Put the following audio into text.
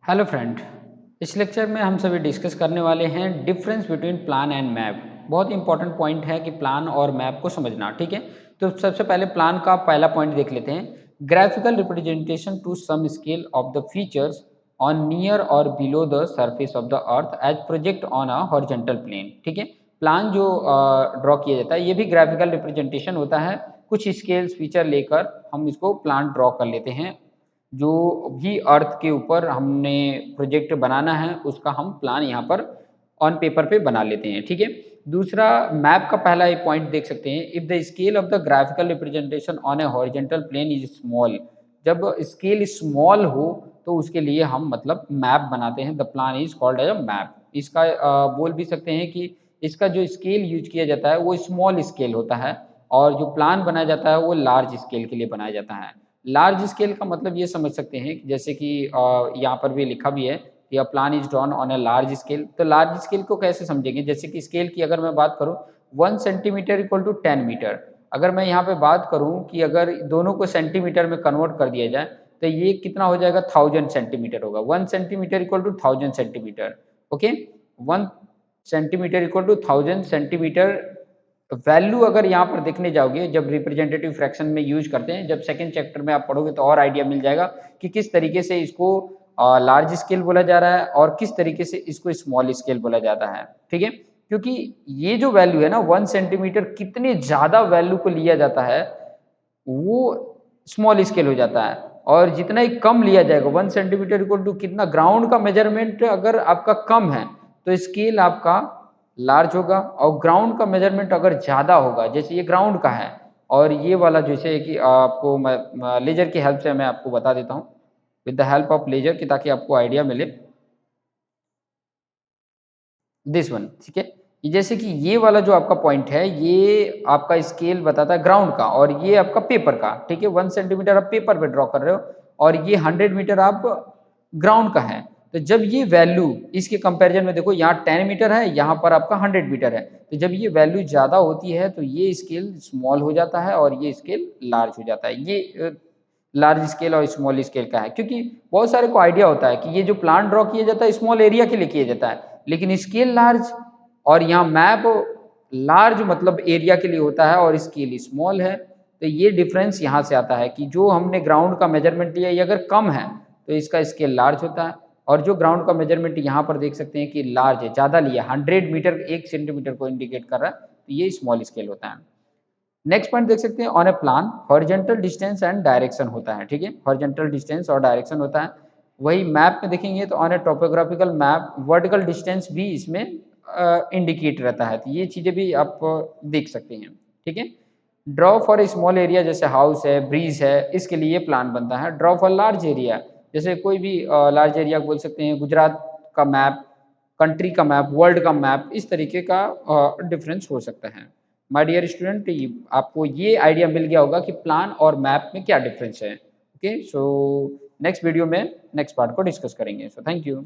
Hello friend. इस lecture में हम सभी डिस्कस करने वाले हैं difference between plan and map. बहुत इंपॉर्टेंट पॉइंट है कि प्लान और मैप को समझना। ठीक है, तो सबसे पहले प्लान का पहला पॉइंट देख लेते हैं। Graphical representation to some scale of the features on near और below the surface of the earth as project on a horizontal plane. ठीक है, प्लान जो ड्रॉ किया जाता है ये भी ग्राफिकल रिप्रेजेंटेशन होता है। कुछ स्केल्स फीचर लेकर हम इसको प्लान ड्रॉ कर लेते हैं। जो भी अर्थ के ऊपर हमने प्रोजेक्ट बनाना है उसका हम प्लान यहाँ पर ऑन पेपर पे बना लेते हैं। ठीक है, दूसरा मैप का पहला एक पॉइंट देख सकते हैं। If the scale of the graphical representation on a horizontal plane is small, जब स्केल स्मॉल हो तो उसके लिए हम मतलब मैप बनाते हैं। The plan is called as a map. इसका बोल भी सकते हैं कि इसका जो स्केल यूज किया जाता है वो स्मॉल स्केल होता है और जो प्लान बनाया जाता है वो लार्ज स्केल के लिए बनाया जाता है। लार्ज स्केल का मतलब ये समझ सकते हैं कि जैसे कि यहाँ पर भी लिखा भी है कि a plan is drawn on a large scale. तो लार्ज स्केल को कैसे समझेंगे? जैसे कि स्केल की अगर मैं बात करूँ 1 सेंटीमीटर इक्वल टू 10 मीटर। अगर मैं यहाँ पे बात करूँ कि अगर दोनों को सेंटीमीटर में कन्वर्ट कर दिया जाए तो ये कितना हो जाएगा? 1000 सेंटीमीटर होगा। 1 centimetre equal to 1000 centimetre. Okay, 1 centimetre equal to 1000 centimetre. Value अगर यहाँ पर देखने जाओगे जब रिप्रेजेंटेटिव फ्रैक्शन में यूज करते हैं, जब सेकंड चैप्टर में आप पढ़ोगे तो और आइडिया मिल जाएगा कि किस तरीके से इसको लार्ज स्केल बोला जा रहा है और किस तरीके से इसको स्मॉल स्केल बोला जाता है। ठीक है, क्योंकि ये जो वैल्यू है ना 1 सेंटीमीटर, कितने ज़्यादा वैल्यू को लिया जाता है वो स्मॉल स्केल हो जाता है। और जितना ही कम लिया जाएगा 1 सेंटीमीटर इक्वल टू कितना, ग्राउंड का मेजरमेंट अगर आपका कम है तो स्केल आपका लार्ज होगा। और ग्राउंड का मेजरमेंट अगर ज़्यादा होगा, जैसे ये ग्राउंड का है और ये वाला जैसे कि आपको मैं लेजर की हेल्प से मैं आपको बता देता हूँ, with the help of laser की, ताकि आपको आइडिया मिले। दिस वन, ठीक है। ये जैसे कि ये वाला जो आपका पॉइंट है ये आपका स्केल बताता है ग्राउंड का और ये आपका पेपर का। ठीक है, 1 सेंटीमीटर आप पेपर पे ड्रॉ कर रहे हो और ये 100 मीटर आप ग्राउंड का है। तो जब ये वैल्यू इसके कंपैरिजन में देखो, यहाँ 10 मीटर है, यहाँ पर आपका 100 मीटर है। तो जब ये वैल्यू ज़्यादा होती है तो ये स्केल स्मॉल हो जाता है और ये स्केल लार्ज हो जाता है। ये लार्ज स्केल और स्मॉल स्केल का है, क्योंकि बहुत सारे को आइडिया होता है कि ये जो प्लान ड्रॉ किया जाता है स्मॉल एरिया के लिए किया जाता है, लेकिन स्केल लार्ज और यहाँ मैप लार्ज मतलब एरिया के लिए होता है और स्केल स्मॉल है। तो ये डिफरेंस यहाँ से आता है कि जो हमने ग्राउंड का मेजरमेंट लिया ये अगर कम है तो इसका स्केल लार्ज होता है, और जो ग्राउंड का मेजरमेंट यहाँ पर देख सकते हैं कि लार्ज है, ज़्यादा लिया, 100 मीटर 1 सेंटीमीटर को इंडिकेट कर रहा है, तो ये स्मॉल स्केल होता है। नेक्स्ट पॉइंट देख सकते हैं, on A plan horizontal distance and direction होता है। ठीक है, हॉरिजॉन्टल डिस्टेंस और डायरेक्शन होता है। वही मैप में देखेंगे तो on A topographical map vertical distance भी इसमें इंडिकेट रहता है। तो ये चीज़ें भी आप देख सकते हैं। ठीक है, draw for a small area जैसे हाउस है, ब्रिज है, इसके लिए प्लान बनता है। ड्रॉ फॉर लार्ज एरिया, जैसे कोई भी लार्ज एरिया बोल सकते हैं, गुजरात का मैप, कंट्री का मैप, वर्ल्ड का मैप, इस तरीके का डिफरेंस हो सकता है। माय डियर स्टूडेंट, आपको ये आइडिया मिल गया होगा कि प्लान और मैप में क्या डिफरेंस है। ओके, सो नेक्स्ट वीडियो में नेक्स्ट पार्ट को डिस्कस करेंगे। So thank you.